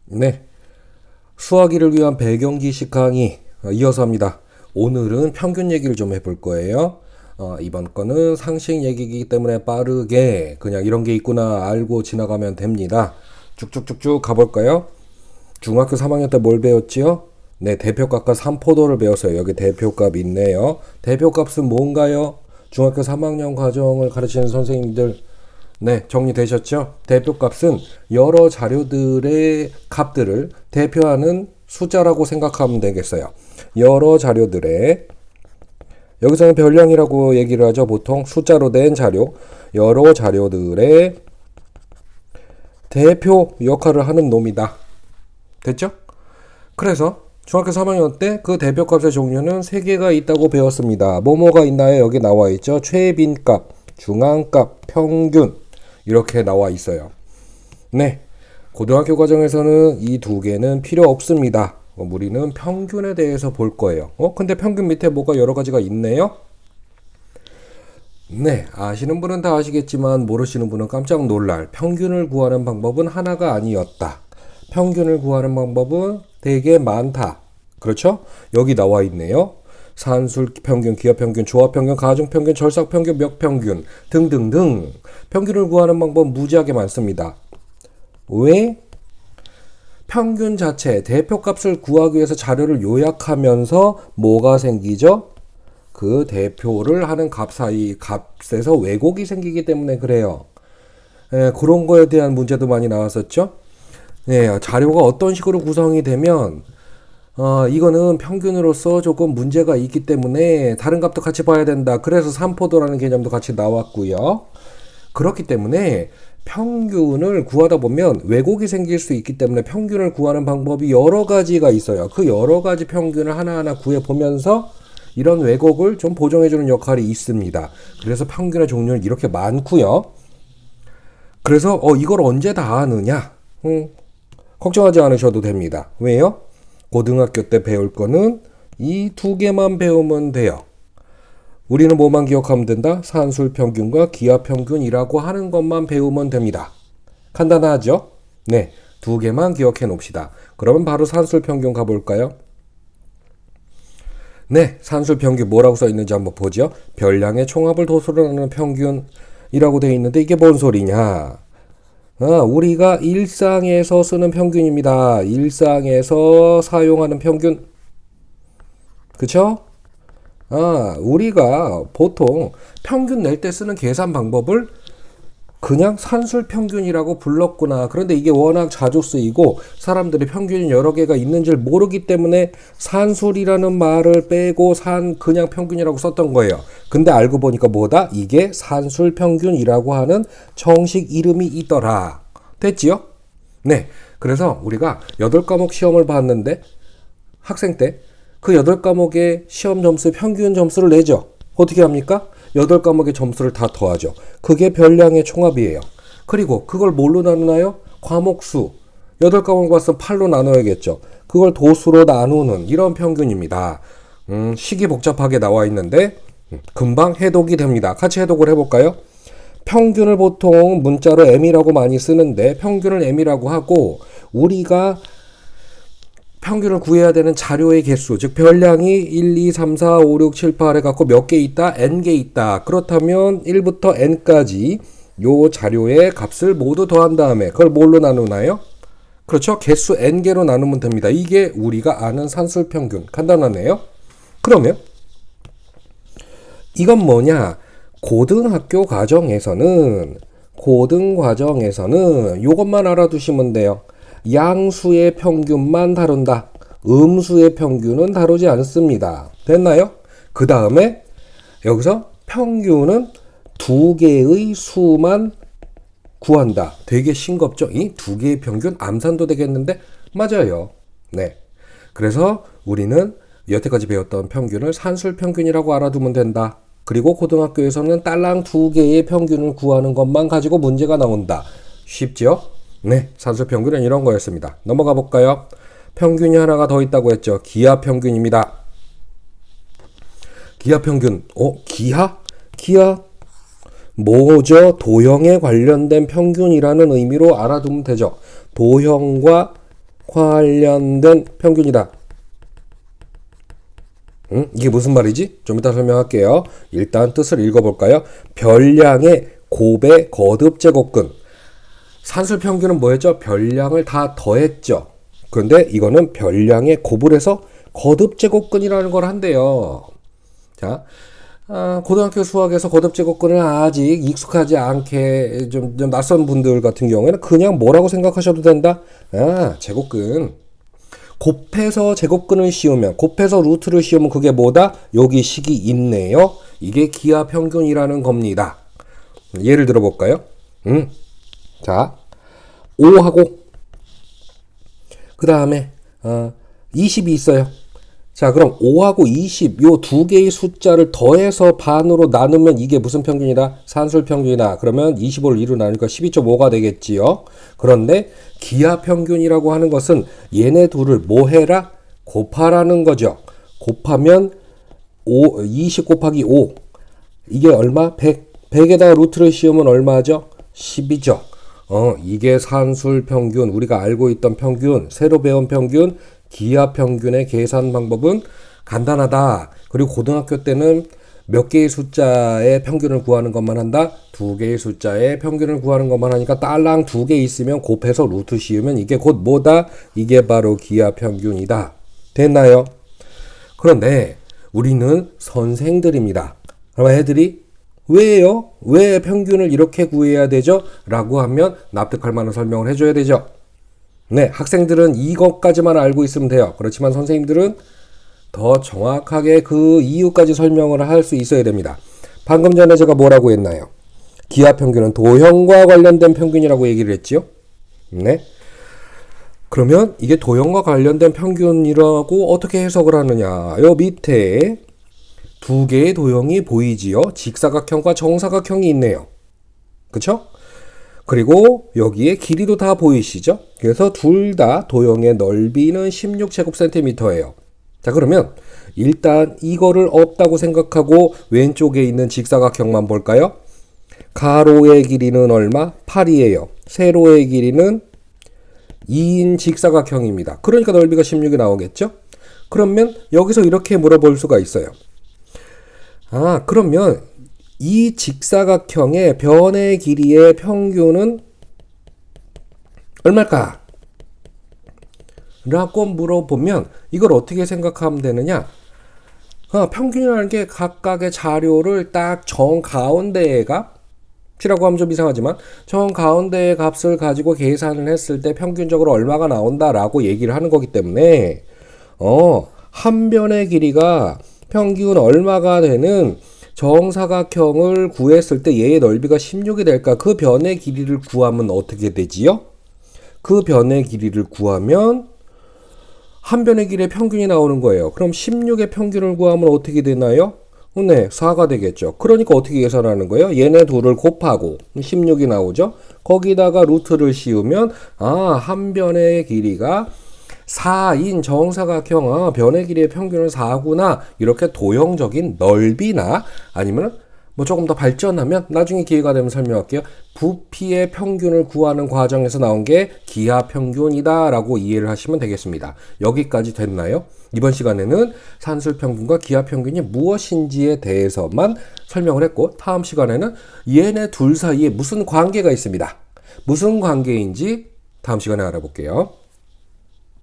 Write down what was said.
네, 수학이를 위한 배경 지식 강의 이어서 합니다. 오늘은 평균 얘기를 좀 해볼 거예요. 이번 거는 상식 얘기이기 때문에 빠르게 그냥 이런 게 있구나 알고 지나가면 됩니다. 쭉쭉쭉쭉 가볼까요? 중학교 3학년 때 뭘 배웠지요? 네, 대표값과 삼포도를 배웠어요. 여기 대표값 있네요. 대표값은 뭔가요? 중학교 3학년 과정을 가르치는 선생님들, 네, 정리되셨죠? 대표값은 여러 자료들의 값들을 대표하는 숫자라고 생각하면 되겠어요. 여러 자료들의, 여기서는 별량이라고 얘기를 하죠. 보통 숫자로 된 자료, 여러 자료들의 대표 역할을 하는 놈이다. 됐죠? 그래서 중학교 3학년 때 그 대표값의 종류는 3개가 있다고 배웠습니다. 뭐뭐가 있나요? 여기 나와 있죠. 최빈값, 중앙값, 평균 이렇게 나와 있어요. 네, 고등학교 과정에서는 이 두 개는 필요 없습니다. 우리는 평균에 대해서 볼 거예요. 근데 평균 밑에 뭐가 여러 가지가 있네요? 네, 아시는 분은 다 아시겠지만 모르시는 분은 깜짝 놀랄 평균을 구하는 방법은 하나가 아니었다. 평균을 구하는 방법은 되게 많다. 그렇죠? 여기 나와 있네요. 산술 평균, 기하 평균, 조합 평균, 가중 평균, 절삭 평균, 몇 평균 등등등. 평균을 구하는 방법 무지하게 많습니다. 왜? 평균 자체, 대표값을 구하기 위해서 자료를 요약하면서 뭐가 생기죠? 그 대표를 하는 값 사이 값에서 왜곡이 생기기 때문에 그래요. 그런 거에 대한 문제도 많이 나왔었죠. 자료가 어떤 식으로 구성이 되면 이거는 평균으로서 조금 문제가 있기 때문에 다른 값도 같이 봐야 된다. 그래서 삼포도라는 개념도 같이 나왔고요. 그렇기 때문에 평균을 구하다 보면 왜곡이 생길 수 있기 때문에 평균을 구하는 방법이 여러 가지가 있어요. 그 여러 가지 평균을 하나하나 구해보면서 이런 왜곡을 좀 보정해주는 역할이 있습니다. 그래서 평균의 종류는 이렇게 많고요. 그래서 이걸 언제 다 아느냐? 걱정하지 않으셔도 됩니다. 왜요? 고등학교 때 배울 거는 이 두 개만 배우면 돼요. 우리는 뭐만 기억하면 된다? 산술 평균과 기하 평균이라고 하는 것만 배우면 됩니다. 간단하죠? 네, 두 개만 기억해 놓읍시다. 그러면 바로 산술 평균 가볼까요? 네, 산술 평균 뭐라고 써 있는지 한번 보죠. 별량의 총합을 도수로 하는 평균이라고 되어 있는데 이게 뭔 소리냐? 우리가 일상에서 쓰는 평균입니다. 일상에서 사용하는 평균. 그쵸? 우리가 보통 평균 낼 때 쓰는 계산 방법을 그냥 산술 평균이라고 불렀구나. 그런데 이게 워낙 자주 쓰이고 사람들이 평균이 여러 개가 있는 줄 모르기 때문에 산술이라는 말을 빼고 그냥 평균이라고 썼던 거예요. 근데 알고 보니까 뭐다? 이게 산술 평균이라고 하는 정식 이름이 있더라. 됐지요? 네. 그래서 우리가 8과목 시험을 봤는데 학생 때 그 8과목의 시험 점수 평균 점수를 내죠. 어떻게 합니까? 8과목의 점수를 다 더하죠. 그게 별량의 총합이에요. 그리고 그걸 뭘로 나누나요? 과목수. 8과목 봤으면 8로 나눠야겠죠. 그걸 도수로 나누는 이런 평균입니다. 식이 복잡하게 나와 있는데 금방 해독이 됩니다. 같이 해독을 해볼까요? 평균을 보통 문자로 M이라고 많이 쓰는데 평균을 M이라고 하고 우리가 평균을 구해야 되는 자료의 개수, 즉 별량이 1, 2, 3, 4, 5, 6, 7, 8에 갖고 몇 개 있다? N개 있다. 그렇다면 1부터 N까지 요 자료의 값을 모두 더한 다음에 그걸 뭘로 나누나요? 그렇죠? 개수 N개로 나누면 됩니다. 이게 우리가 아는 산술 평균. 간단하네요. 그러면 이건 뭐냐? 고등학교 과정에서는 요것만 알아두시면 돼요. 양수의 평균만 다룬다. 음수의 평균은 다루지 않습니다. 됐나요? 그 다음에 여기서 평균은 두 개의 수만 구한다. 되게 싱겁죠? 이 두 개의 평균 암산도 되겠는데 맞아요. 네. 그래서 우리는 여태까지 배웠던 평균을 산술 평균이라고 알아두면 된다. 그리고 고등학교에서는 딸랑 두 개의 평균을 구하는 것만 가지고 문제가 나온다. 쉽죠? 네, 산술 평균은 이런 거였습니다. 넘어가 볼까요? 평균이 하나가 더 있다고 했죠. 기하 평균입니다. 기하 평균. 기하? 기하 뭐죠? 도형에 관련된 평균이라는 의미로 알아두면 되죠. 도형과 관련된 평균이다. 이게 무슨 말이지? 좀 이따 설명할게요. 일단 뜻을 읽어볼까요? 별량의 곱의 거듭 제곱근. 산술 평균은 뭐였죠? 별량을 다 더했죠. 그런데 이거는 별량의 곱을 해서 거듭 제곱근이라는 걸 한대요. 자, 고등학교 수학에서 거듭 제곱근을 아직 익숙하지 않게 좀 낯선 분들 같은 경우에는 그냥 뭐라고 생각하셔도 된다? 제곱근. 곱해서 제곱근을 씌우면, 곱해서 루트를 씌우면 그게 뭐다? 여기 식이 있네요. 이게 기하 평균이라는 겁니다. 예를 들어볼까요? 자, 5하고 그 다음에 20이 있어요. 자, 그럼 5하고 20 요 두 개의 숫자를 더해서 반으로 나누면 이게 무슨 평균이다? 산술 평균이다. 그러면 25를 2로 나누니까 12.5가 되겠지요. 그런데 기하 평균이라고 하는 것은 얘네 둘을 뭐 해라? 곱하라는 거죠. 곱하면 20 곱하기 5 이게 얼마? 100. 100에다가 루트를 씌우면 얼마죠? 10이죠. 이게 산술 평균, 우리가 알고 있던 평균, 새로 배운 평균, 기하 평균의 계산 방법은 간단하다. 그리고 고등학교 때는 몇 개의 숫자의 평균을 구하는 것만 한다. 두 개의 숫자의 평균을 구하는 것만 하니까 딸랑 두 개 있으면 곱해서 루트 씌우면 이게 곧 뭐다? 이게 바로 기하 평균이다. 됐나요? 그런데 우리는 선생들입니다. 그럼 애들이 왜요? 왜 평균을 이렇게 구해야 되죠? 라고 하면 납득할 만한 설명을 해줘야 되죠. 네, 학생들은 이것까지만 알고 있으면 돼요. 그렇지만 선생님들은 더 정확하게 그 이유까지 설명을 할 수 있어야 됩니다. 방금 전에 제가 뭐라고 했나요? 기하 평균은 도형과 관련된 평균이라고 얘기를 했지요. 네. 그러면 이게 도형과 관련된 평균이라고 어떻게 해석을 하느냐? 요 밑에 두 개의 도형이 보이지요. 직사각형과 정사각형이 있네요. 그쵸? 그리고 여기에 길이도 다 보이시죠? 그래서 둘 다 도형의 넓이는 16제곱센티미터예요. 자, 그러면 일단 이거를 없다고 생각하고 왼쪽에 있는 직사각형만 볼까요? 가로의 길이는 얼마? 8이에요. 세로의 길이는 2인 직사각형입니다. 그러니까 넓이가 16이 나오겠죠? 그러면 여기서 이렇게 물어볼 수가 있어요. 그러면 이 직사각형의 변의 길이의 평균은 얼마일까? 라고 물어보면 이걸 어떻게 생각하면 되느냐? 평균이라는 게 각각의 자료를 딱 정가운데의 값이라고 하면 좀 이상하지만 정가운데의 값을 가지고 계산을 했을 때 평균적으로 얼마가 나온다라고 얘기를 하는 거기 때문에 한 변의 길이가 평균 얼마가 되는 정사각형을 구했을 때 얘의 넓이가 16이 될까? 그 변의 길이를 구하면 어떻게 되지요? 그 변의 길이를 구하면 한 변의 길이의 평균이 나오는 거예요. 그럼 16의 평균을 구하면 어떻게 되나요? 네, 4가 되겠죠. 그러니까 어떻게 계산하는 거예요? 얘네 둘을 곱하고 16이 나오죠. 거기다가 루트를 씌우면 한 변의 길이가 4인 정사각형, 변의 길이의 평균은 4구나. 이렇게 도형적인 넓이나 아니면 뭐 조금 더 발전하면 나중에 기회가 되면 설명할게요. 부피의 평균을 구하는 과정에서 나온 게 기하 평균이다 라고 이해를 하시면 되겠습니다. 여기까지 됐나요? 이번 시간에는 산술 평균과 기하 평균이 무엇인지에 대해서만 설명을 했고, 다음 시간에는 얘네 둘 사이에 무슨 관계가 있습니다. 무슨 관계인지 다음 시간에 알아볼게요.